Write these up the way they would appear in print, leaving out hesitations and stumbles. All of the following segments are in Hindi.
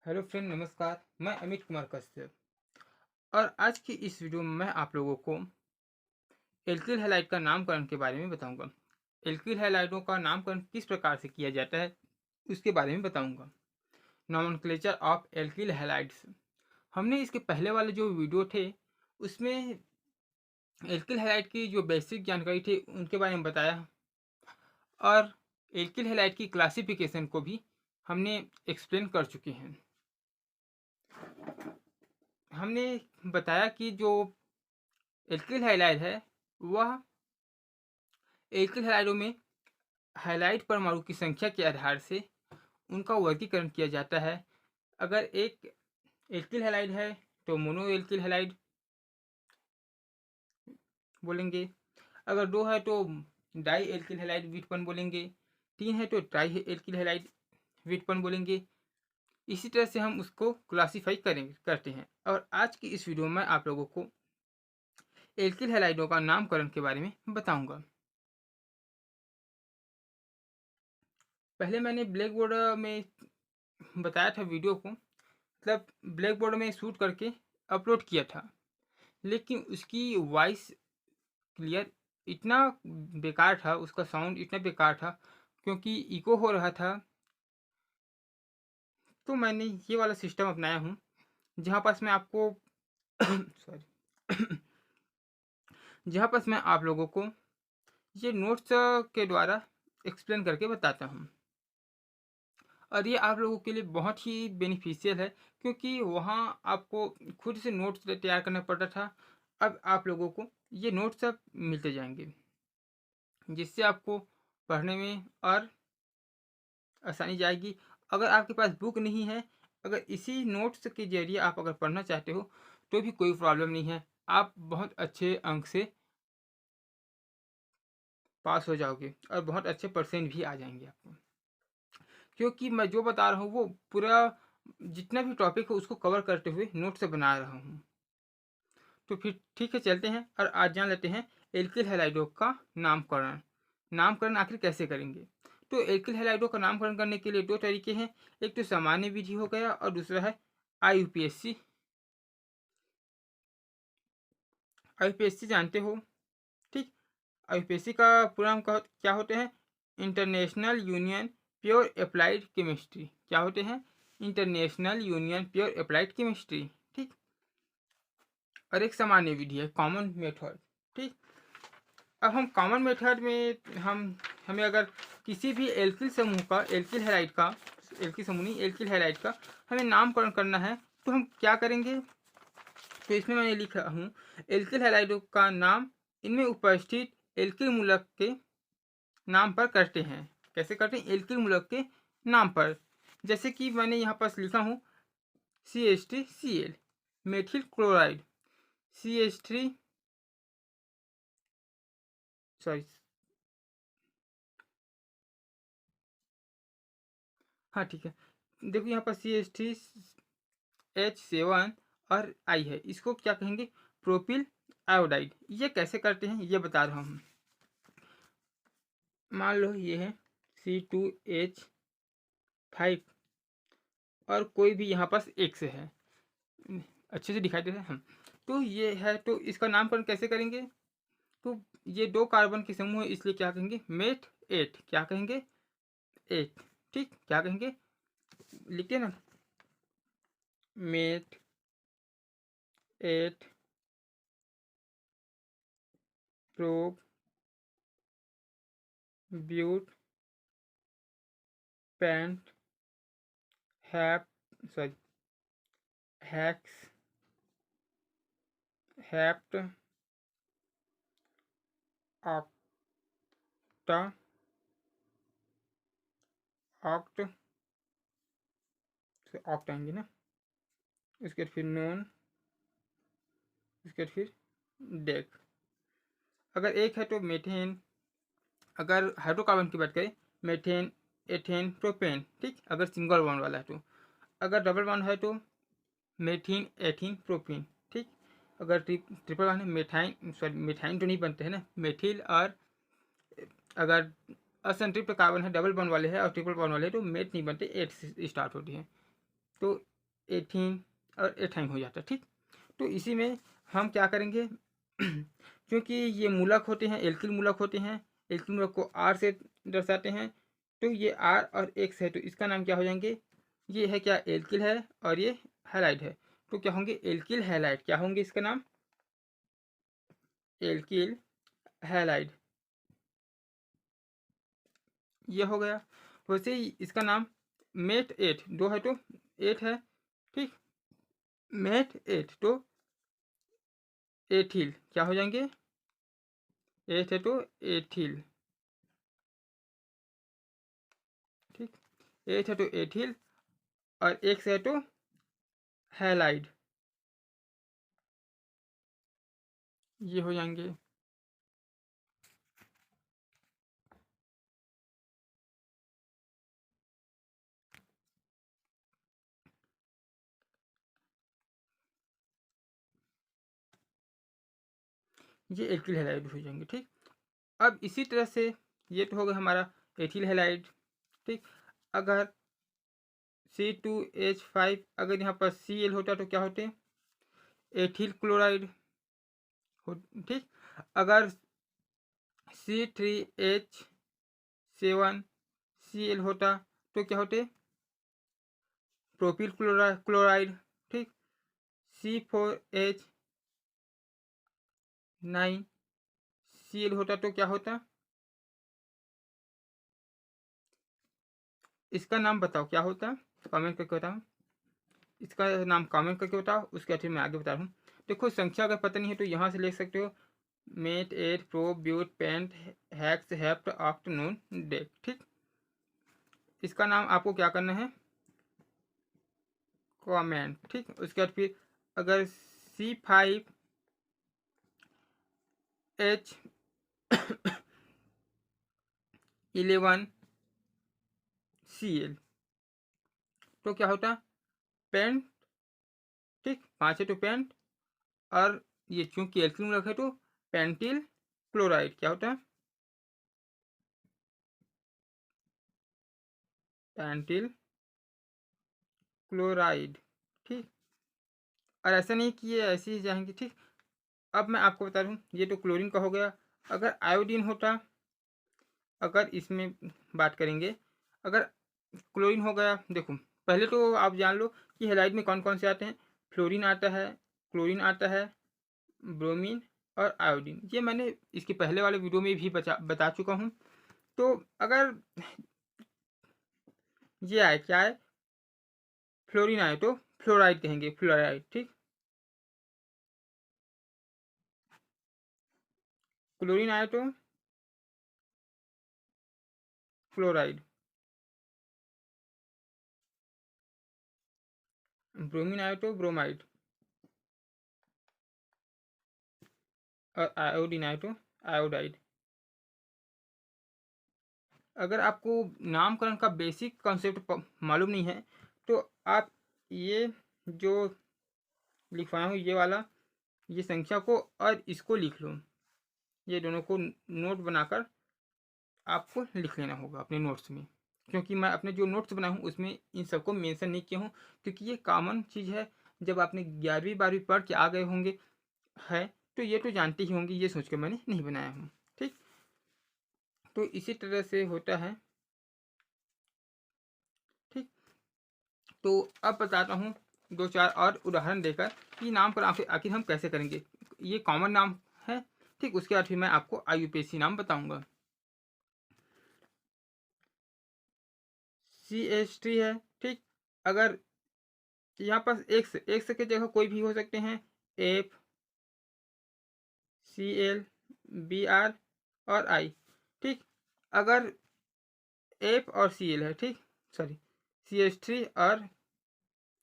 हेलो फ्रेंड, नमस्कार। मैं अमित कुमार कश्यप और आज की इस वीडियो में मैं आप लोगों को एल्किल हैलाइड का नामकरण के बारे में बताऊंगा। एल्किल हैलाइडों का नामकरण किस प्रकार से किया जाता है उसके बारे में बताऊंगा। Nomenclature of alkyl halides. हमने इसके पहले वाले जो वीडियो थे उसमें एल्किल हैलाइड की जो बेसिक जानकारी थी उनके बारे में बताया और एल्किल हैलाइड की क्लासिफिकेशन को भी हमने एक्सप्लेन कर चुके हैं। हमने बताया कि जो एल्किल हैलाइड है वह एल्किल हैलाइडों में हैलाइड परमाणु की संख्या के आधार से उनका वर्गीकरण किया जाता है। अगर एक एल्किल हैलाइड है तो मोनो एल्किल हैलाइड बोलेंगे। अगर दो है तो डाई एल्किल हैलाइड व्युत्पन्न बोलेंगे। तीन है तो ट्राई एल्किल हैलाइड व्युत्पन्न बोलेंगे। इसी तरह से हम उसको क्लासीफाई करते हैं। और आज की इस वीडियो में आप लोगों को एल्किल हैलाइडों का नामकरण के बारे में बताऊंगा। पहले मैंने ब्लैक बोर्ड में बताया था वीडियो को, मतलब ब्लैक बोर्ड में शूट करके अपलोड किया था, लेकिन उसकी वॉइस क्लियर इतना बेकार था, उसका साउंड इतना बेकार था क्योंकि इको हो रहा था। तो मैंने ये वाला सिस्टम अपनाया हूँ जहाँ पास मैं आपको सॉरी जहाँ पास मैं आप लोगों को ये नोट्स के द्वारा एक्सप्लेन करके बताता हूँ। और ये आप लोगों के लिए बहुत ही बेनिफिशियल है क्योंकि वहाँ आपको खुद से नोट्स तैयार करना पड़ता था। अब आप लोगों को ये नोट्स अब मिलते जाएंगे जिससे आपको पढ़ने में और आसानी जाएगी। अगर आपके पास बुक नहीं है, अगर इसी नोट्स के जरिए आप अगर पढ़ना चाहते हो तो भी कोई प्रॉब्लम नहीं है, आप बहुत अच्छे अंक से पास हो जाओगे और बहुत अच्छे परसेंट भी आ जाएंगे आपको, क्योंकि मैं जो बता रहा हूँ वो पूरा जितना भी टॉपिक है उसको कवर करते हुए नोट से बना रहा हूँ। तो फिर ठीक है, चलते हैं और आज जान लेते हैं एल्किल हैलाइडों का नामकरण। नामकरण आखिर कैसे करेंगे? तो एल्किल हैलाइडों का नामकरण करने के लिए दो तरीके हैं। एक तो सामान्य विधि हो गया और दूसरा है आईयूपीएससी। आईयूपीएससी जानते हो, ठीक। आईयूपीएससी का पूरा नाम क्या होते हैं? International union pure applied chemistry. क्या होते हैं? International union pure applied chemistry, ठीक। और एक सामान्य विधि है कॉमन मेथड, ठीक। अब हम कॉमन मेथड में हमें अगर किसी भी एल्किल समूह का, एल्किल हैलाइड का, एल्किल समूह नहीं एल्किल हैलाइड का हमें नामकरण करना है तो हम क्या करेंगे? तो इसमें मैंने लिखा हूँ एल्किल हैलाइडों का नाम इनमें उपस्थित एल्किल मूलक के नाम पर करते हैं। कैसे करते हैं? एल्किल मूलक के नाम पर। जैसे कि मैंने यहाँ पर लिखा हूँ CH3Cl methyl chloride, CH3 sorry हाँ ठीक है। देखो यहाँ पर CH3H7 और आई है, इसको क्या कहेंगे? Propyl iodide. ये कैसे करते हैं ये बता रहा हूँ। मान लो ये है C2H5 और कोई भी यहाँ पास एक से है, अच्छे से दिखाई देता है हम। तो ये है, तो इसका नामकरण कैसे करेंगे? तो ये दो कार्बन के समूह है इसलिए क्या कहेंगे? मेथ 8। क्या कहेंगे? 8, ठीक। क्या कहेंगे? लिखते हैं ना, meth 8 prop but pent hep sorry hex hept octa oct oct आएंगे ना, उसके बाद फिर नॉन, उसके बाद फिर डेक। अगर एक है तो मेथेन, अगर हाइड्रोकार्बन की बात करें मेथेन एथेन प्रोपेन, ठीक। अगर सिंगल बॉन्ड वाला है तो, अगर डबल बॉन्ड है तो मेथिन एथिन प्रोपिन, ठीक। अगर ट्रिपल बॉन्ड है मेथाइन, सॉरी मेथाइन तो नहीं बनते हैं ना, मेथिल। और अगर असंतृप्त कार्बन है, डबल बॉन्ड वाले है और ट्रिपल बॉन्ड वाले है तो मेथ नहीं बनते, एट से स्टार्ट होती है। तो एथीन और एथाइन हो जाता। ठीक, तो इसी में हम क्या करेंगे क्योंकि ये मूलक होते हैं, एल्किल मूलक होते हैं, एल्किल मूलक को आर से दर्शाते हैं, तो ये आर और एक्स है, तो इसका नाम क्या हो जाएंगे, ये है क्या, एल्किल है और ये हैलाइड है, तो क्या होंगे, एल्किल हैलाइड, क्या होंगे इसका नाम, एल्किल हैलाइड, ये हो गया। वैसे ही इसका नाम मेट एट, दो है तो एट है। ठीक, मेट एट तो एथिल क्या हो जाएंगे, एट है तो एथिल। ठीक, एट है तो एथिल और एक्स है तो हैलाइड, ये हो जाएंगे। ये एल्किल हैलाइड हो जाएंगे। ठीक, अब इसी तरह से ये तो हो गया हमारा एथिल हैलाइड। ठीक, अगर C2H5 अगर यहाँ पर Cl होता तो क्या होते, एथिल क्लोराइड हो। ठीक, अगर C3H7Cl होता तो क्या होते, प्रोपिल क्लोराइड। ठीक, C4H9Cl होता तो क्या होता, इसका नाम बताओ क्या होता, कमेंट करके बताओ, इसका नाम कमेंट करके बताओ, उसके बाद फिर मैं आगे बता रहा हूँ। देखो संख्या अगर पता नहीं है तो यहाँ से ले सकते हो, meth eth prop but pent hex hept oct non dec. ठीक, इसका नाम आपको क्या करना है, कमेंट। ठीक, उसके बाद फिर अगर C5H11Cl तो क्या होता, पेंट। ठीक, पाँच है तो पेंट, और ये चूंकि एल्किल रखे तो पेंटिल क्लोराइड क्या होता है, पेंटिल क्लोराइड। ठीक, और ऐसा नहीं कि ये ऐसे ही जाएंगे। ठीक, अब मैं आपको बता दूं, ये तो क्लोरीन का हो गया। अगर आयोडीन होता, अगर इसमें बात करेंगे, अगर क्लोरीन हो गया, देखो पहले तो आप जान लो कि हेलाइड में कौन कौन से आते हैं, फ्लोरीन आता है, क्लोरीन आता है, ब्रोमीन और आयोडीन, ये मैंने इसके पहले वाले वीडियो में भी बता चुका हूँ। तो अगर ये आए, क्या है, फ्लोरीन आए तो फ्लोराइड कहेंगे, फ्लोराइड। ठीक, क्लोरीन आए तो फ्लोराइड, ब्रोमीन आए तो ब्रोमाइड, और आयोडीन आए तो आयोडाइड। अगर आपको नामकरण का बेसिक कॉन्सेप्ट मालूम नहीं है तो आप ये जो लिखवाया हूँ, ये वाला, ये संख्या को और इसको लिख लो, ये दोनों को नोट बनाकर आपको लिख लेना होगा अपने नोट्स में, क्योंकि मैं अपने जो नोट्स बनाया हूँ उसमें इन सबको मेंशन नहीं किया हूँ, क्योंकि ये कॉमन चीज़ है, जब आपने 11वीं 12वीं पढ़ के आ गए होंगे है तो ये तो जानते ही होंगे, ये सोच के मैंने नहीं बनाया हूँ। ठीक, तो इसी तरह से होता है। ठीक, तो अब बताता हूँ दो चार और उदाहरण देकर कि नाम पर आखिर हम कैसे करेंगे, ये कॉमन नाम है। ठीक, उसके बाद फिर मैं आपको IUPAC नाम बताऊंगा। CH3 है। ठीक, अगर यहाँ पर एक्स की जगह कोई भी हो सकते हैं, FCl, Br और I। ठीक, अगर F और Cl है, ठीक, सॉरी, CH3 और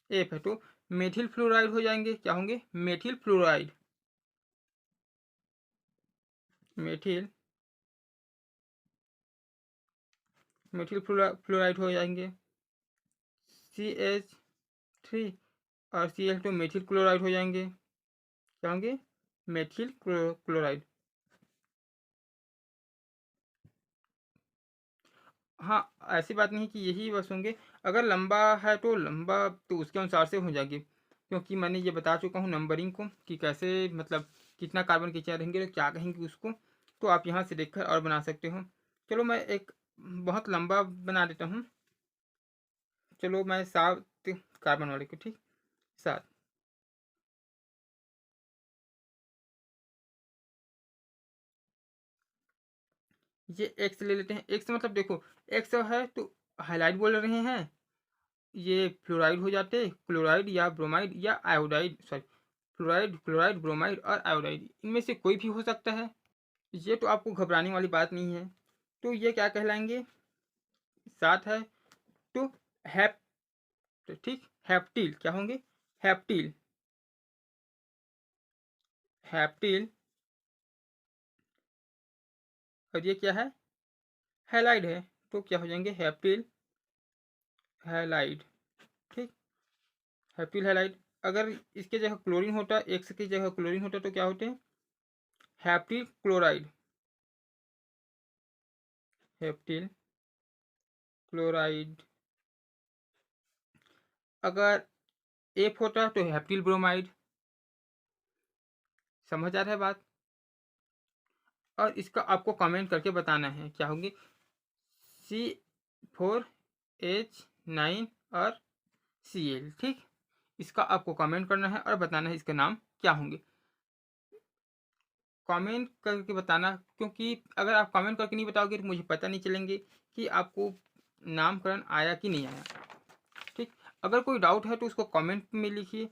F है तो मेथिल फ्लोराइड हो जाएंगे, क्या होंगे, methyl fluoride, methyl methyl fluoride हो जाएंगे। CH3 और Cl2 मेथिल क्लोराइड हो जाएंगे, क्या होंगे, मेथिल क्लोराइड। हाँ, ऐसी बात नहीं कि यही बस होंगे, अगर लंबा है तो लंबा तो उसके अनुसार से हो जाएगी, क्योंकि मैंने ये बता चुका हूँ नंबरिंग को कि कैसे मतलब कितना कार्बन के चेन रहेंगे तो क्या कहेंगे उसको, तो आप यहाँ से देखकर और बना सकते हो। चलो मैं एक बहुत लंबा बना देता हूँ, चलो मैं 7 कार्बन वाले को, ठीक, 7। ये एक्स ले लेते हैं, एक्स मतलब देखो, एक्स है तो हाइलाइट बोल रहे हैं, ये फ्लोराइड हो जाते, क्लोराइड या ब्रोमाइड या iodide, sorry, fluoride, chloride, bromide और आयोडाइड, इनमें से कोई भी हो सकता है। ये तो आपको घबराने वाली बात नहीं है। तो ये क्या कहलाएंगे, साथ है तो हैप, ठीक, हैप्टिल क्या होंगे, हैप्टिल, हैप्टिल। और ये क्या है, हैलाइड है, तो क्या हो जाएंगे, हैप्टिल हैलाइड, ठीक, हैप्टिल हैलाइड। अगर इसके जगह क्लोरीन होता, एक्स की जगह क्लोरीन होता तो क्या होते हैं, हैप्टिल क्लोराइड, हैप्टिल क्लोराइड। अगर एफ होता तो हैप्टिल ब्रोमाइड। समझ आ रहा है बात। और इसका आपको कमेंट करके बताना है, क्या होंगे, C4H9 और Cl, ठीक। इसका आपको कमेंट करना है और बताना है इसके नाम क्या होंगे। कमेंट करके बताना, क्योंकि अगर आप कमेंट करके नहीं बताओगे तो मुझे पता नहीं चलेंगे कि आपको नामकरण आया कि नहीं आया, ठीक। अगर कोई डाउट है तो उसको कमेंट में लिखिए,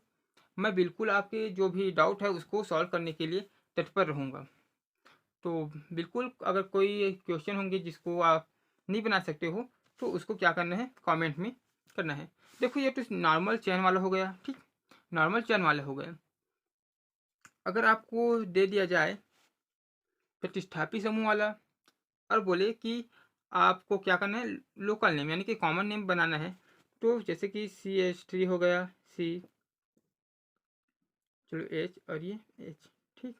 मैं बिल्कुल आपके जो भी डाउट है उसको सॉल्व करने के लिए तत्पर रहूँगा। तो बिल्कुल अगर कोई क्वेश्चन होंगे जिसको आप नहीं बना सकते हो तो उसको क्या करना है, कमेंट में करना है। देखो ये तो नॉर्मल चैन वाला हो गया, ठीक, नॉर्मल चैन वाला हो गया। अगर आपको दे दिया जाए प्रतिस्थापी समूह वाला और बोले कि आपको क्या करना है, लोकल नेम यानी कि कॉमन नेम बनाना है, तो जैसे कि CH3 हो गया, सी, चलो एच और ये एच, ठीक,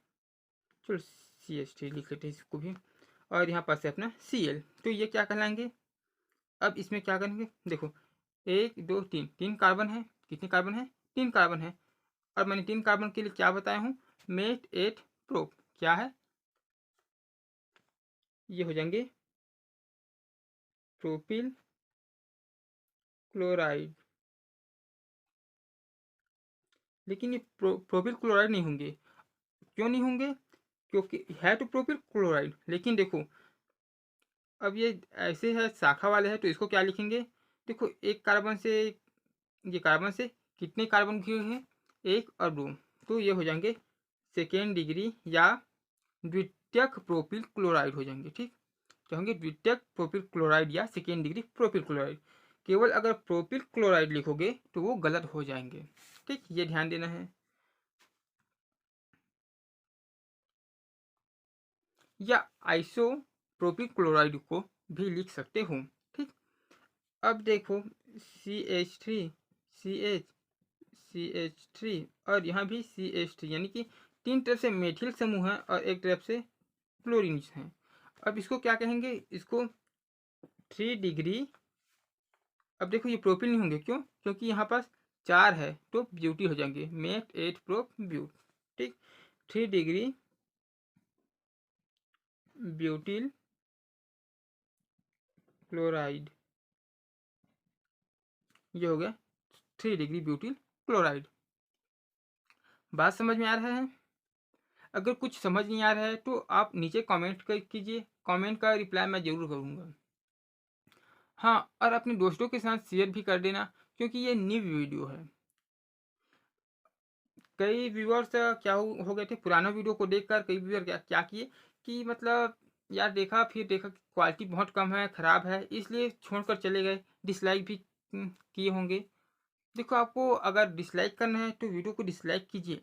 चलो CH3 लिख लेते हैं इसको भी। और यहाँ पास है अपना Cl, तो ये क्या कहलाएंगे। अब इसमें क्या करेंगे, देखो 1 2 3, 3 कार्बन है, कितने कार्बन है, 3 कार्बन है। और मैंने 3 कार्बन के लिए क्या बताया हूँ, मेट एट प्रोप, क्या है, ये हो जाएंगे प्रोपिल क्लोराइड। लेकिन ये प्रोपिल क्लोराइड नहीं होंगे, क्यों नहीं होंगे, क्योंकि है तो प्रोपिल क्लोराइड, लेकिन देखो अब ये ऐसे है शाखा वाले हैं तो इसको क्या लिखेंगे, देखो एक कार्बन से, ये कार्बन से कितने कार्बन हुए हैं, एक और दो, तो ये हो जाएंगे सेकेंड डिग्री या द्वितीयक प्रोपिल क्लोराइड हो जाएंगे, ठीक, क्या होंगे, द्वितीयक प्रोपिल क्लोराइड या सेकेंड डिग्री प्रोपिल क्लोराइड। केवल अगर प्रोपिल क्लोराइड लिखोगे तो वो गलत हो जाएंगे, ठीक, ये ध्यान देना है। या आइसो प्रोपिल क्लोराइड को भी लिख सकते हो, ठीक। अब देखो CH3, CH, CH3 और यहाँ भी CH3, यानी कि 3 तरफ से मेथिल समूह है और एक तरफ से क्लोरीन है। अब इसको क्या कहेंगे, इसको 3 डिग्री, अब देखो ये प्रोपिल नहीं होंगे, क्यों, क्योंकि यहाँ पास 4 है तो ब्यूटी हो जाएंगे, मेट एट प्रोप ब्यूट, ठीक, 3 डिग्री ब्यूटिल क्लोराइड, ये हो गया 3 डिग्री ब्यूटिल क्लोराइड। बात समझ में आ रहा है। अगर कुछ समझ नहीं आ रहा है तो आप नीचे कमेंट कर कीजिए, कमेंट का रिप्लाई मैं ज़रूर करूँगा। हाँ, और अपने दोस्तों के साथ शेयर भी कर देना, क्योंकि ये न्यू वीडियो है। कई व्यूअर्स क्या हो गए थे, पुराना वीडियो को देखकर कई व्यूअर क्या क्या किए कि मतलब यार देखा, फिर देखा कि क्वालिटी बहुत कम है, ख़राब है, इसलिए छोड़कर चले गए, डिसलाइक भी किए होंगे। देखो आपको अगर डिसलाइक करना है तो वीडियो को डिसलाइक कीजिए,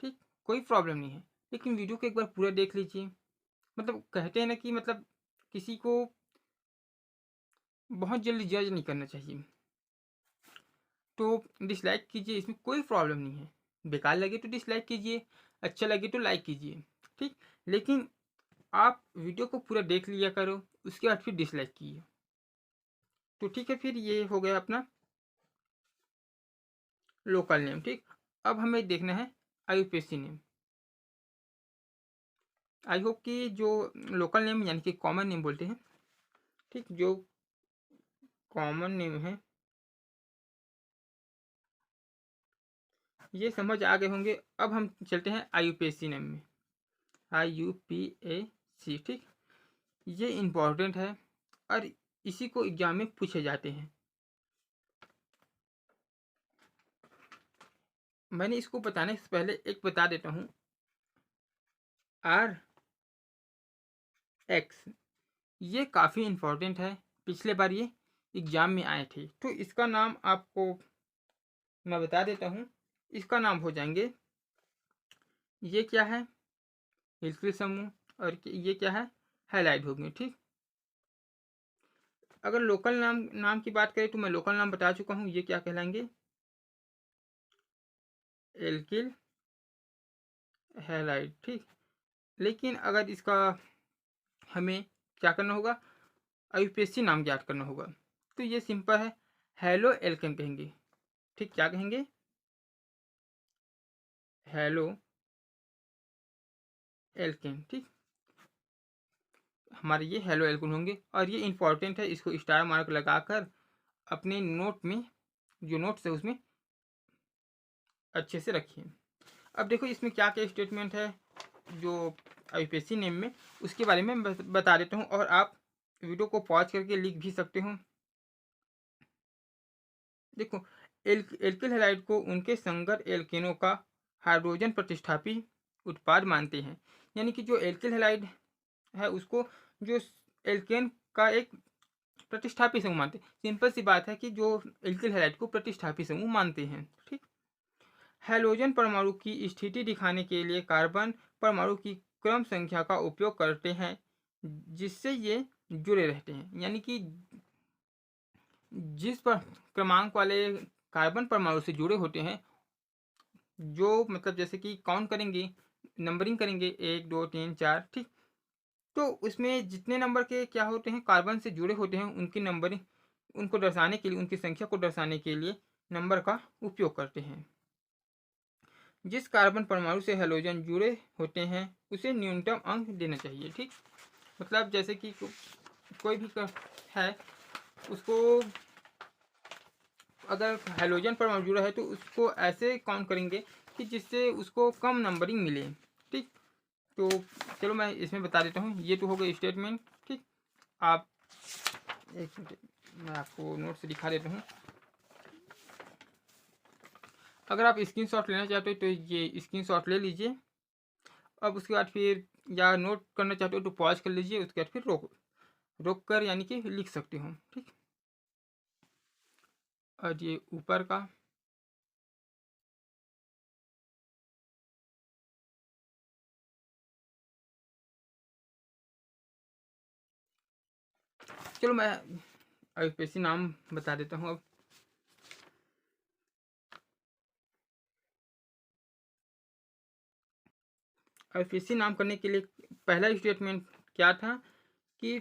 ठीक, कोई प्रॉब्लम नहीं है, लेकिन वीडियो को एक बार पूरा देख लीजिए। मतलब कहते हैं ना कि मतलब किसी को बहुत जल्दी जज नहीं करना चाहिए, तो डिसलाइक कीजिए, इसमें कोई प्रॉब्लम नहीं है। बेकार लगे तो डिसलाइक कीजिए, अच्छा लगे तो लाइक कीजिए, ठीक, लेकिन आप वीडियो को पूरा देख लिया करो, उसके बाद फिर डिसलाइक कीजिए। तो ठीक है, फिर ये हो गया अपना लोकल नेम। ठीक, अब हमें देखना है आईयूपीएसी नेम। आई होप कि जो लोकल नेम यानी कि कॉमन नेम बोलते हैं, ठीक, जो कॉमन नेम है ये समझ आ गए होंगे। अब हम चलते हैं आईयूपीएसी नेम में। आईयूपीएसी, ठीक, ये इम्पोर्टेंट है और इसी को एग्जाम में पूछे जाते हैं। मैंने इसको बताने से पहले एक बता देता हूँ, आर एक्स, ये काफ़ी इम्पोर्टेंट है। पिछले बार ये एग्जाम में आए थे, तो इसका नाम आपको मैं बता देता हूँ। इसका नाम हो जाएंगे, ये क्या है, हिल्सफिल समूह, और ये क्या है, हाईलाइट हो गए। ठीक, अगर लोकल नाम की बात करें तो मैं लोकल नाम बता चुका हूँ, ये क्या कहलाएंगे, एल्किल हैलाइड। ठीक, लेकिन अगर इसका हमें क्या करना होगा, आईयूपीएसी नाम ज्ञात करना होगा, तो ये सिंपल है, हेलो एल्केन कहेंगे। ठीक, क्या कहेंगे, हेलो एल्केन। ठीक, हमारे ये हेलो एल्केन होंगे और ये इंपॉर्टेंट है, इसको स्टार मार्क लगाकर अपने नोट में, जो नोट्स है उसमें अच्छे से रखिए। अब देखो इसमें क्या क्या स्टेटमेंट है जो आईयूपीएसी नेम में, उसके बारे में बता देता हूँ, और आप वीडियो को पॉज करके लिख भी सकते हो। देखो, एल्किल हैलाइड को उनके संकर एल्केनों का हाइड्रोजन प्रतिस्थापी उत्पाद मानते हैं। यानी कि जो एल्किल हैलाइड है उसको जो एल्केन का एक प्रतिष्ठापी समूह मानते हैं। सिंपल सी बात है कि जो एल्किल हैलाइड को प्रतिष्ठापी समूह मानते हैं। ठीक, हैलोजन परमाणु की स्थिति दिखाने के लिए कार्बन परमाणु की क्रम संख्या का उपयोग करते हैं, जिससे ये जुड़े रहते हैं। यानी कि जिस पर क्रमांक वाले कार्बन परमाणु से जुड़े होते हैं, जो मतलब जैसे कि काउंट करेंगे, नंबरिंग करेंगे 1 2 3 4, ठीक, तो उसमें जितने नंबर के क्या होते हैं, कार्बन से जुड़े होते हैं, उनकी नंबरिंग, उनको दर्शाने के लिए, उनकी संख्या को दर्शाने के लिए नंबर का उपयोग करते हैं। जिस कार्बन परमाणु से हैलोजन जुड़े होते हैं उसे न्यूनतम अंक देना चाहिए। ठीक, मतलब जैसे कि कोई भी है, उसको अगर हैलोजन परमाणु जुड़ा है तो उसको ऐसे काउंट करेंगे कि जिससे उसको कम नंबरिंग मिले। ठीक, तो चलो मैं इसमें बता देता हूँ। ये तो हो गई स्टेटमेंट। ठीक, आप एक मिनट, मैं आपको नोट से दिखा देता हूँ। अगर आप स्क्रीनशॉट लेना चाहते हो तो ये स्क्रीनशॉट ले लीजिए। अब उसके बाद फिर या नोट करना चाहते हो तो पॉज कर लीजिए, उसके बाद फिर रोक कर यानी कि लिख सकते हो। ठीक, और ये ऊपर का, चलो मैं आईयूपीएसी नाम बता देता हूँ। अब आईयूपीएसी नाम करने के लिए पहला स्टेटमेंट क्या था कि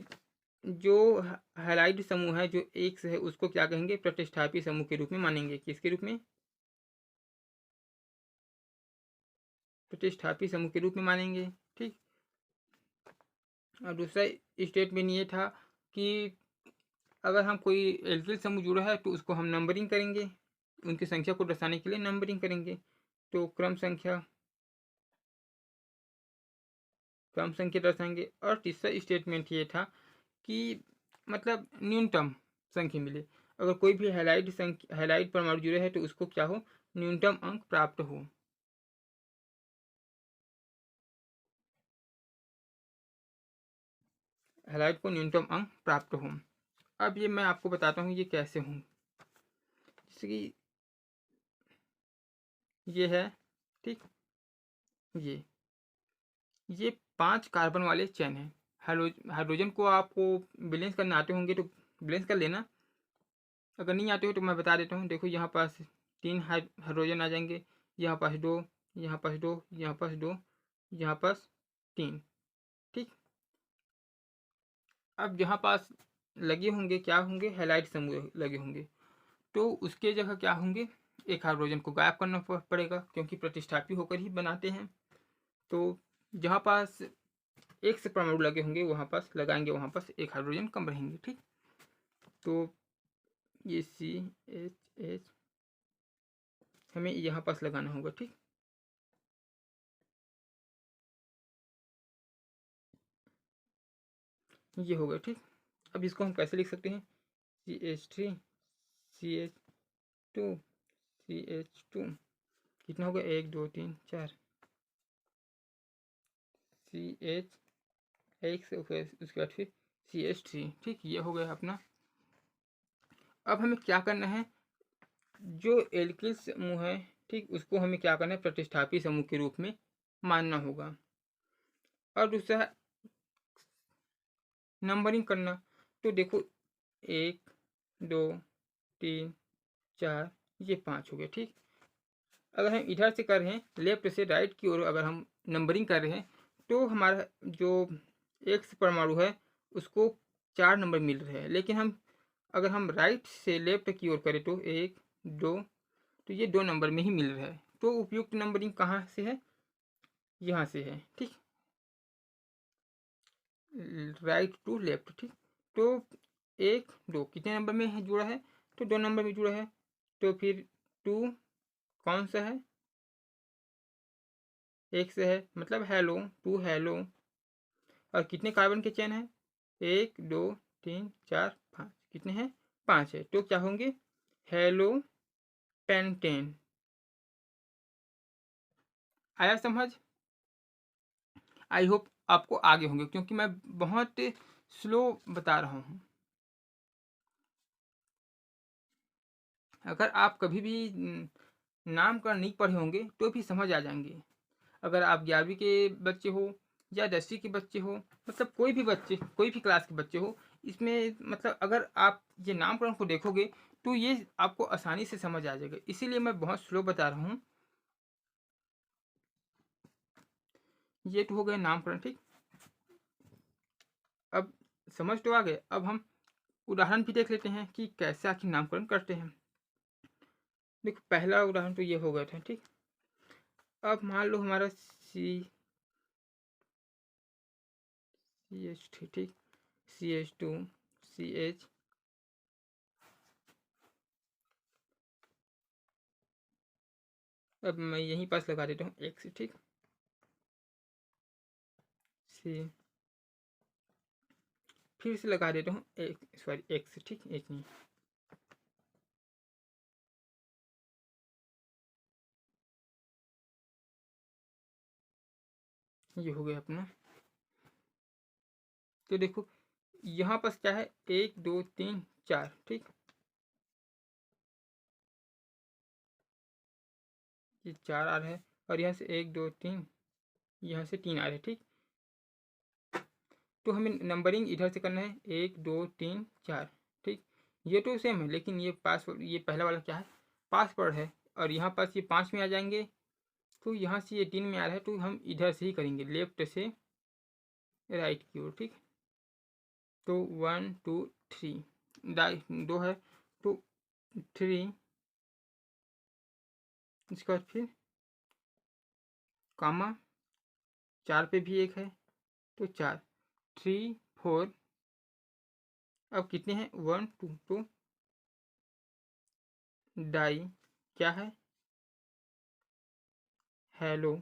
जो हैलाइड समूह है, जो एक से है, उसको क्या कहेंगे, प्रतिष्ठापी समूह के रूप में मानेंगे। किसके रूप में, प्रतिष्ठापी समूह के रूप में मानेंगे। ठीक, और दूसरा स्टेटमेंट ये था कि अगर हम कोई एल्किल समूह जुड़ा है तो उसको हम नंबरिंग करेंगे, उनकी संख्या को दर्शाने के लिए नंबरिंग करेंगे, तो क्रम संख्या दर्शाएंगे। और तीसरा स्टेटमेंट ये था कि मतलब न्यूनतम संख्या मिले, अगर कोई भी हैलाइड परमाणु जुड़े है तो उसको क्या हो, न्यूनतम अंक प्राप्त हो। हैलाइड को न्यूनतम अंक प्राप्त हो। अब ये मैं आपको बताता हूँ ये कैसे हों। जैसे कि ये है, ठीक, ये 5 कार्बन वाले चेन हैं। हाइड्रोजन को आपको बैलेंस करना आते होंगे तो बैलेंस कर लेना, अगर नहीं आते हो तो मैं बता देता हूँ। देखो यहाँ पास 3 हाइड्रोजन आ जाएंगे, यहाँ पास 2, यहाँ पास 2, यहाँ पास 2, यहाँ पास 3। ठीक, अब यहाँ पास लगे होंगे, क्या होंगे, हैलाइड समूह लगे होंगे, तो उसके जगह क्या होंगे, एक हाइड्रोजन को गायब करना पड़ेगा, क्योंकि प्रतिष्ठापी होकर ही बनाते हैं। तो जहाँ पास एक से परमाणु लगे होंगे वहाँ पास लगाएंगे, वहाँ पास एक हाइड्रोजन कम रहेंगे। ठीक, तो ये CH हमें यहाँ पास लगाना होगा। ठीक, ये हो गया। ठीक, अब इसको हम कैसे लिख सकते हैं, CH3 CH2 CH2 कितना होगा, 1 2 3 4 CH एक से उसके बाद फिर CH3। ठीक, ये हो गया अपना। अब हमें क्या करना है, जो एल्किल समूह है, ठीक, उसको हमें क्या करना है, प्रतिष्ठापी समूह के रूप में मानना होगा। और दूसरा नंबरिंग करना, तो देखो 1 2 3 4 ये 5 हो गया। ठीक, अगर हम इधर से कर रहे हैं, लेफ्ट से राइट की ओर अगर हम नंबरिंग कर रहे हैं, तो हमारा जो एक्स परमाणु है उसको 4 नंबर मिल रहे हैं, लेकिन हम अगर हम राइट से लेफ्ट की ओर करें तो 1 2, तो ये 2 नंबर में ही मिल रहा है। तो उपयुक्त नंबरिंग कहाँ से है, यहाँ से है। ठीक, राइट टू लेफ्ट। ठीक, तो 1 2 कितने नंबर में है जुड़ा है, तो 2 नंबर में जुड़ा है। तो फिर 2 कौन सा है, एक से है, मतलब हेलो, 2 हेलो। और कितने कार्बन के चेन हैं, 1 2 3 4 5, कितने हैं, 5 है। तो क्या होंगे, हेलो पेंटेन। आया समझ, आई होप आपको आगे होंगे, क्योंकि मैं बहुत स्लो बता रहा हूँ। अगर आप कभी भी नामकरण नहीं पढ़े होंगे तो भी समझ आ जाएंगे। अगर आप 11वीं के बच्चे हो या 10वीं के बच्चे हो, मतलब कोई भी बच्चे, कोई भी क्लास के बच्चे हो, इसमें मतलब अगर आप ये नामकरण को देखोगे तो ये आपको आसानी से समझ आ जाएगा, इसीलिए मैं बहुत स्लो बता रहा हूँ। ये तो हो गए नामकरण। ठीक, अब समझ तो आ गए। अब हम उदाहरण भी देख लेते हैं कि कैसे आखिर नामकरण करते हैं। देखो, पहला उदाहरण तो ये हो गया था। ठीक, अब मान लो हमारा CH3, ठीक, CH2 CH, अब मैं यहीं पास लगा देता हूँ X। ठीक, C, फिर से लगा देता हूँ X। ठीक, H नहीं, ये हो गया अपना। तो देखो यहाँ पास क्या है, 1 2 3 4। ठीक, ये 4 आ रहा है, और यहाँ से 1 2 3, यहाँ से 3 आ रहे हैं। ठीक, तो हमें नंबरिंग इधर से करना है, 1 2 3 4। ठीक, ये तो सेम है, लेकिन ये पासवर्ड, ये पहला वाला क्या है, पासवर्ड है, और यहाँ पास ये 5 में आ जाएंगे। तो यहाँ से ये 3 में आ रहा है, तो हम इधर से ही करेंगे, लेफ्ट से राइट की ओर। ठीक, तो 1 2 3, 2 है तो 3, इसके बाद फिर कामा, 4 पे भी एक है तो 4, 3 4, अब कितने हैं, 1 2, तो डाई क्या है, हेलो,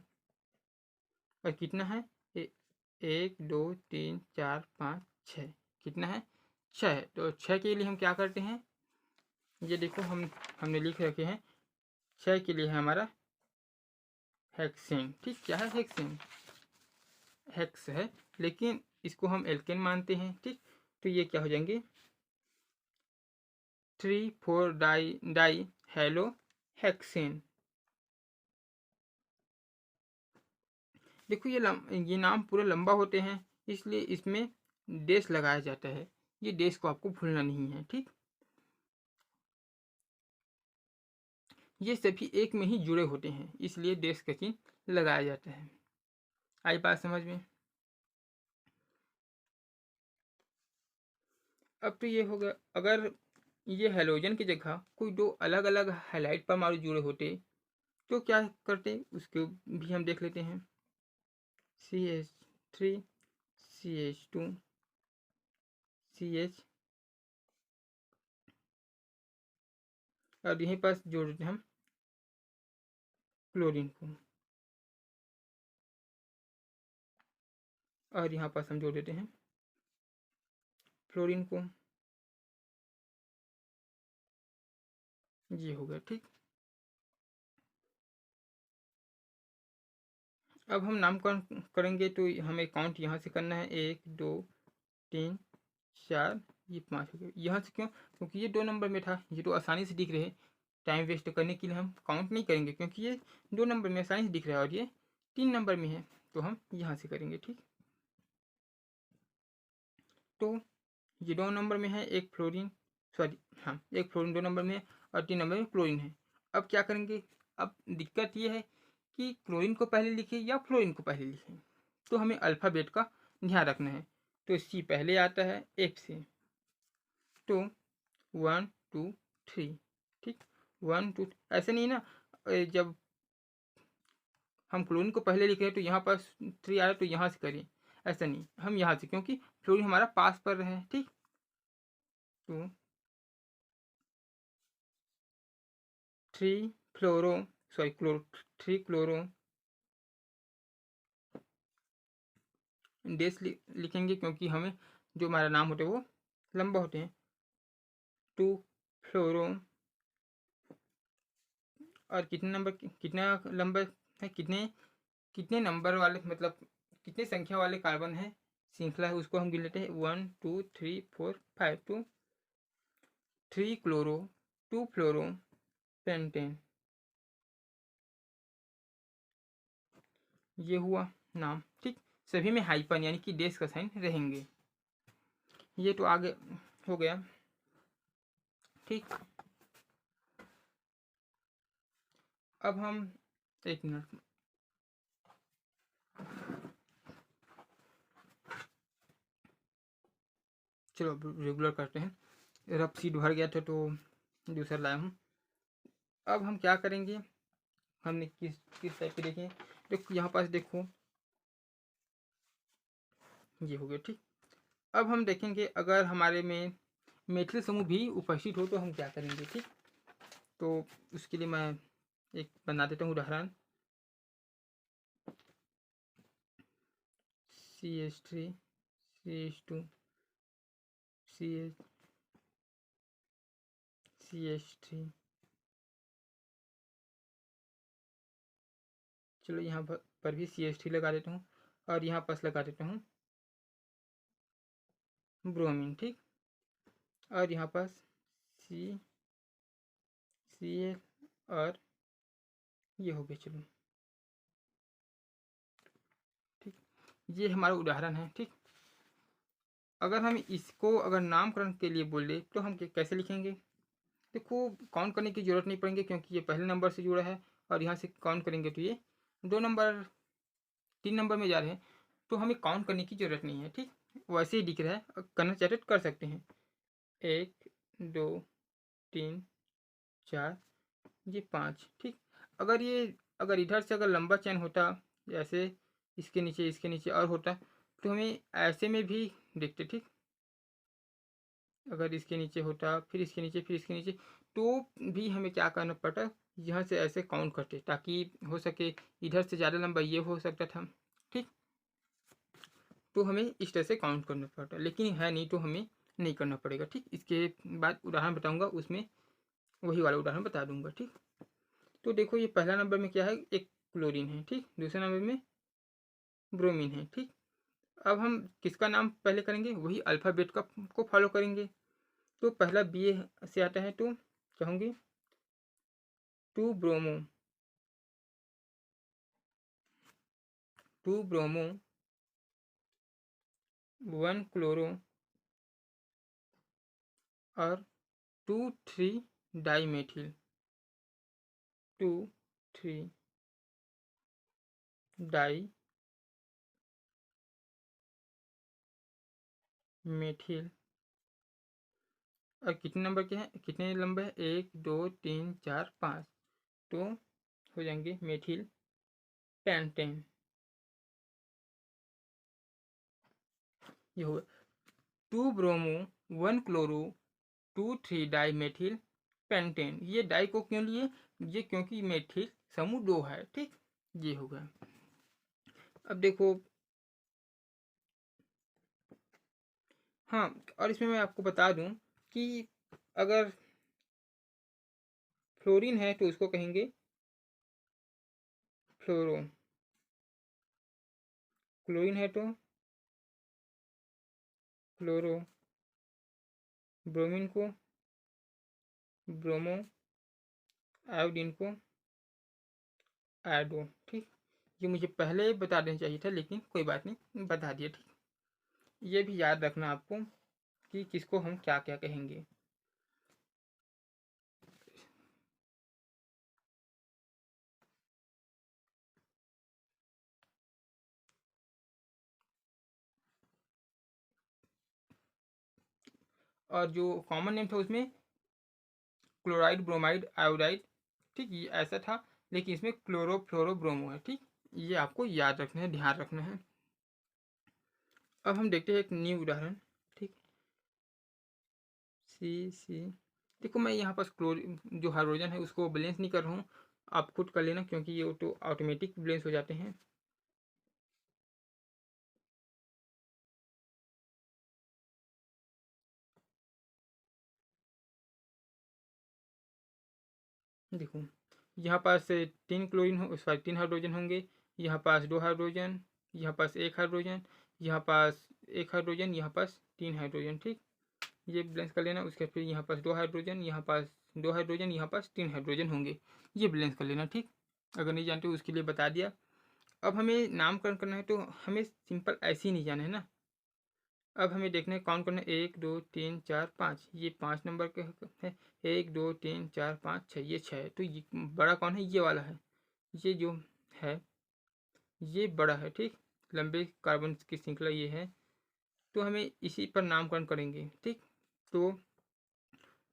और कितना है, 1 2 3 4 5 6, कितना है, 6 है। तो 6 के लिए हम क्या करते हैं, ये देखो हमने लिख रखे हैं, 6 के लिए है हमारा हेक्सेन। ठीक, क्या है, हेक्सेन, हेक्स है, लेकिन इसको हम एल्केन मानते हैं। ठीक, तो ये क्या हो जाएंगे, 3 4 डाई डाई हेलो हेक्सेन। देखो ये नाम पूरे लंबा होते हैं, इसलिए इसमें डेश लगाया जाता है। ये डेश को आपको भूलना नहीं है। ठीक, ये सभी एक में ही जुड़े होते हैं, इसलिए डेश का चिन्ह लगाया जाता है। आई बात समझ में। अब तो ये हो गया, अगर ये हैलोजन की जगह कोई दो अलग अलग हैलाइड परमाणु जुड़े होते तो क्या करते, उसको भी हम देख लेते हैं। CH3 CH2 CH, और यहीं पास जोड़ देते हैं हम क्लोरीन को, और यहाँ पास हम जोड़ देते हैं फ्लोरीन को। ये हो गया ठीक। अब हम नामकरण करेंगे तो हमें काउंट यहाँ से करना है, 1 2 3 4, ये 5 हो गए। यहाँ से क्यों, क्योंकि ये 2 नंबर में था, ये तो आसानी से दिख रहे हैं। टाइम वेस्ट करने के लिए हम काउंट नहीं करेंगे, क्योंकि ये 2 नंबर में आसानी से दिख रहा है और ये 3 नंबर में है, तो हम यहाँ से करेंगे ठीक। तो ये 2 नंबर में है, एक फ्लोरीन, सॉरी हाँ, एक फ्लोरीन 2 नंबर में है और 3 नंबर में क्लोरीन है। अब क्या करेंगे, अब दिक्कत ये है कि क्लोरीन को पहले लिखे या फ्लोरीन को पहले लिखें, तो हमें अल्फ़ाबेट का ध्यान रखना है। तो सी पहले आता है एफ से, तो 1 2 3 ठीक, 1 2, ऐसे नहीं ना, जब हम क्लोरीन को पहले लिखे तो यहाँ पर 3 आया तो यहाँ से करें, ऐसा नहीं, हम यहाँ से, क्योंकि फ्लोरीन हमारा पास पर है ठीक। तो 3 फ्लोरो, सॉरी क्लोरो, 3 क्लोरो डेस लिखेंगे, क्योंकि हमें जो हमारा नाम होते हैं वो लंबा होते हैं। 2 फ्लोरो, और कितने नंबर, कितना लंबा है, कितने कितने नंबर वाले, मतलब कितने संख्या वाले कार्बन है, श्रृंखला है, उसको हम गिन लेते हैं। 1 2 3 4 5, तो 3 क्लोरो 2 फ्लोरो पेंटेन, ये हुआ नाम ठीक। सभी में हाइपन यानी कि डेस का साइन रहेंगे। ये तो आगे हो गया ठीक। अब हम, एक मिनट, चलो रेगुलर करते हैं, रफ सीट भर गया था तो दूसरा लाया हूँ। अब हम क्या करेंगे, हमने किस किस टाइप के देखे, देखो यहाँ पास देखो, ये हो गया ठीक। अब हम देखेंगे अगर हमारे में मेथिल समूह भी उपस्थित हो तो हम क्या करेंगे ठीक। तो उसके लिए मैं एक बना देता हूँ उदाहरण। CH3 CH2 CH3, चलो यहाँ पर भी CH3 लगा देता हूँ, और यहाँ पास लगा देता हूँ ब्रोमीन ठीक, और यहाँ पास CCl, और ये हो गया चलो ठीक। ये हमारा उदाहरण है ठीक। अगर हम इसको अगर नामकरण के लिए बोले तो हम कैसे लिखेंगे, देखो काउंट करने की ज़रूरत नहीं पड़ेंगे, क्योंकि ये पहले नंबर से जुड़ा है, और यहाँ से काउंट करेंगे तो ये 2 नंबर 3 नंबर में जा रहे हैं, तो हमें काउंट करने की ज़रूरत नहीं है ठीक। वैसे ही दिख रहा है, करना चाहते तो कर सकते हैं, 1 2 3 4, ये 5 ठीक। अगर ये, अगर इधर से अगर लंबा चैन होता, जैसे इसके नीचे और होता, तो हमें ऐसे में भी देखते ठीक। अगर इसके नीचे होता, फिर इसके नीचे, फिर इसके नीचे, तो भी हमें क्या करना पड़ता, यहाँ से ऐसे काउंट करते, ताकि हो सके इधर से ज़्यादा लंबा ये हो सकता था ठीक। तो हमें इस तरह से काउंट करना पड़ता, लेकिन है नहीं तो हमें नहीं करना पड़ेगा ठीक। इसके बाद उदाहरण बताऊंगा, उसमें वही वाला उदाहरण बता दूंगा ठीक। तो देखो ये पहला नंबर में क्या है, एक क्लोरीन है ठीक, दूसरे नंबर में ब्रोमीन है ठीक। अब हम किसका नाम पहले करेंगे, वही अल्फ़ाबेट का को फॉलो करेंगे। तो पहला बी से आता है, तो चाहूँगी 2 ब्रोमो, 2 ब्रोमो, 1 क्लोरो, और 2 3 डाईमेथिल, 2 3 डाईमेथिल, और कितने नंबर के हैं, कितने लंबे हैं, 1 2 3 4 5, तो हो जाएंगे मेथिल पेंटेन। ये हो 2 bromo 1 chloro 2 3 di methyl pentane. ये डाई को क्यों लिए, ये क्योंकि मेथिल समूह 2 है, ठीक। ये हो गया। अब देखो, हाँ, और इसमें मैं आपको बता दूं कि अगर फ्लोरीन है तो उसको कहेंगे फ्लोरो, क्लोरीन है तो क्लोरो, ब्रोमीन को ब्रोमो, आयोडीन को आयोडो, ठीक। ये मुझे पहले बता देना चाहिए था, लेकिन कोई बात नहीं, बता दिया, ठीक। ये भी याद रखना आपको कि किसको हम क्या क्या कहेंगे। और जो कॉमन नेम था उसमें क्लोराइड, ब्रोमाइड, आयोडाइड, ठीक, ये ऐसा था, लेकिन इसमें क्लोरो फ्लोरो ब्रोमो है, ठीक। ये आपको याद रखना है, ध्यान रखना है। अब हम देखते हैं एक न्यू उदाहरण, ठीक। सी देखो, मैं यहाँ पर क्लोर जो हाइड्रोजन है उसको बैलेंस नहीं कर रहा हूँ, आप खुद कर लेना, क्योंकि ये तो ऑटोमेटिक बैलेंस हो जाते हैं। देखो, यहाँ पास 3 क्लोरीन हो, सॉरी 3 हाइड्रोजन होंगे, यहाँ पास 2 हाइड्रोजन, यहाँ पास 1 हाइड्रोजन, यहाँ पास 1 हाइड्रोजन, यहाँ पास 3 हाइड्रोजन, ठीक। ये बैलेंस कर लेना। उसके फिर यहाँ पास 2 हाइड्रोजन, यहाँ पास 2 हाइड्रोजन, यहाँ पास 3 हाइड्रोजन होंगे, ये बैलेंस कर लेना, ठीक। अगर नहीं जानते हो उसके लिए बता दिया। अब हमें नामकरण करना है, तो हमें सिंपल ऐसे ही नहीं जाना है ना। अब हमें देखना है काउंट करना है, 1 2 3 4 5, ये 5 नंबर के है। 1 2 3 4 5 6, ये 6 है। तो ये बड़ा कौन है, ये वाला है, ये जो है ये बड़ा है, ठीक। लंबे कार्बन की श्रृंखला ये है, तो हमें इसी पर नामकरण करेंगे, ठीक। तो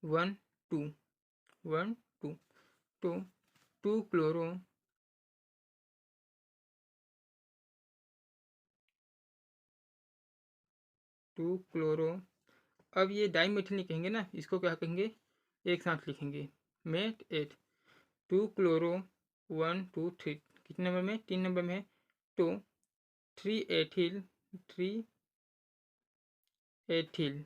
1 2 1 2, तो 2 क्लोरो 2 क्लोरो। अब ये डाई मेथिल नहीं कहेंगे ना, इसको क्या कहेंगे, एक साथ लिखेंगे, मेट 8, 2 क्लोरो 1 2 3, कितने नंबर में, 3 नंबर में है, तो 3 एथिल 3 एथिल।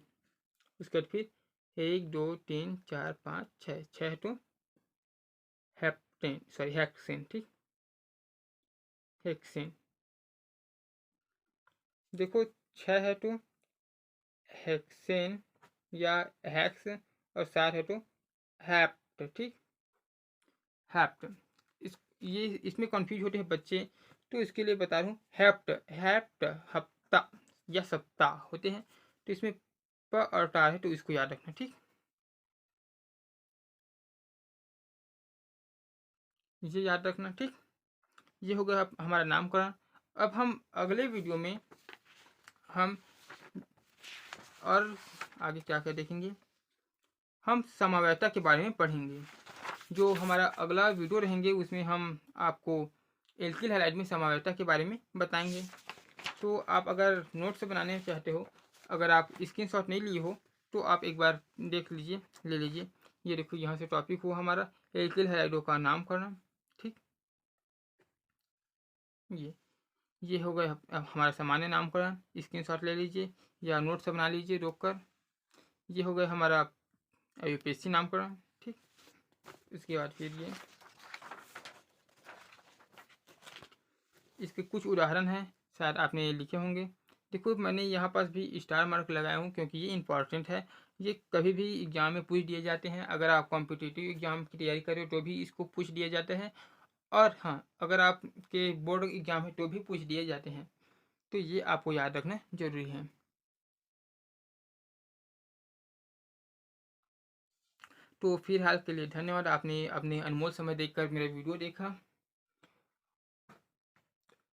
उसके बाद फिर 1 2 3 4 5 6, 6 तो हेप्टेन, सॉरी हेक्सेन, ठीक, हेक्सेन। देखो, 6 है तो हेक्सेन या हेक्स, और 7 है तो हैप्ट, ठीक, हैप्ट। ये इसमें कंफ्यूज होते हैं बच्चे, तो इसके लिए बता रहा हूँ, हैप्ट हैप्ट हफ्ता या सप्ताह होते हैं, तो इसमें प और टा है, तो इसको याद रखना, ठीक। ये याद रखना, ठीक। ये हो गया हमारा नामकरण। अब हम अगले वीडियो में हम और आगे क्या क्या देखेंगे, हम समवायता के बारे में पढ़ेंगे। जो हमारा अगला वीडियो रहेंगे उसमें हम आपको एल्किल हैलाइड में समवायता के बारे में बताएंगे। तो आप अगर नोट्स बनाने चाहते हो, अगर आप स्क्रीनशॉट नहीं लिए हो, तो आप एक बार देख लीजिए, ले लीजिए। ये देखो, यहाँ से टॉपिक हुआ हमारा एल्किल हैलाइडों का नामकरण, ठीक। ये हो गया अब हमारा सामान्य नामकरण, स्क्रीनशॉट ले लीजिए या नोट्स बना लीजिए रोक कर। ये हो गया हमारा यूपीएससी नामकरण, ठीक। इसके बाद फिर ये इसके कुछ उदाहरण हैं, शायद आपने ये लिखे होंगे। देखो, मैंने यहाँ पास भी स्टार मार्क लगाया हूँ, क्योंकि ये इंपॉर्टेंट है। ये कभी भी एग्जाम में पूछ दिए जाते हैं। अगर आप कॉम्पिटिटिव एग्जाम की तैयारी करें तो भी इसको पूछ दिया जाता है, और हाँ, अगर आपके बोर्ड एग्जाम है तो भी पूछ दिए जाते हैं। तो ये आपको याद रखना जरूरी है। तो फिलहाल के लिए धन्यवाद, आपने अपने अनमोल समय देखकर मेरा वीडियो देखा।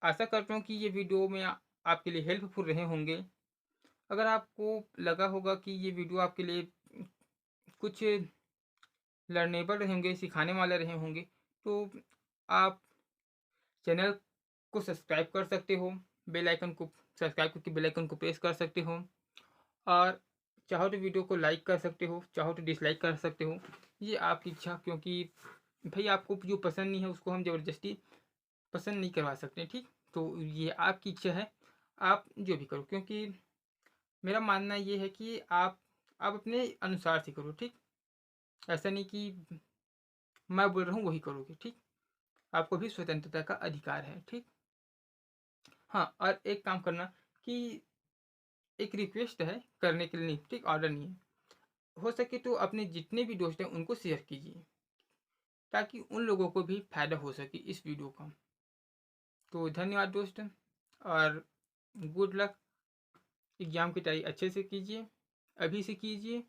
आशा करता हूँ कि ये वीडियो में आपके लिए हेल्पफुल रहे होंगे। अगर आपको लगा होगा कि ये वीडियो आपके लिए कुछ लर्नेबल रहे होंगे, सिखाने वाले रहे होंगे, तो आप चैनल को सब्सक्राइब कर सकते हो, बेल आइकन को सब्सक्राइब करके बेल आइकन को प्रेस कर सकते हो, और चाहो तो वीडियो को लाइक कर सकते हो, चाहो तो डिसलाइक कर सकते हो, ये आपकी इच्छा। क्योंकि भाई आपको जो पसंद नहीं है उसको हम ज़बरदस्ती पसंद नहीं करवा सकते, ठीक। तो ये आपकी इच्छा है, आप जो भी करो, क्योंकि मेरा मानना ये है कि आप अपने अनुसार से करो, ठीक। ऐसा नहीं कि मैं बोल रहा हूँ वही करोगे, ठीक। आपको भी स्वतंत्रता का अधिकार है, ठीक। हाँ, और एक काम करना कि एक रिक्वेस्ट है करने के लिए, नहीं, ठीक, ऑर्डर नहीं है। हो सके तो अपने जितने भी दोस्त हैं उनको शेयर कीजिए, ताकि उन लोगों को भी फायदा हो सके इस वीडियो का। तो धन्यवाद दोस्त, और गुड लक। एग्ज़ाम की तैयारी अच्छे से कीजिए, अभी से कीजिए,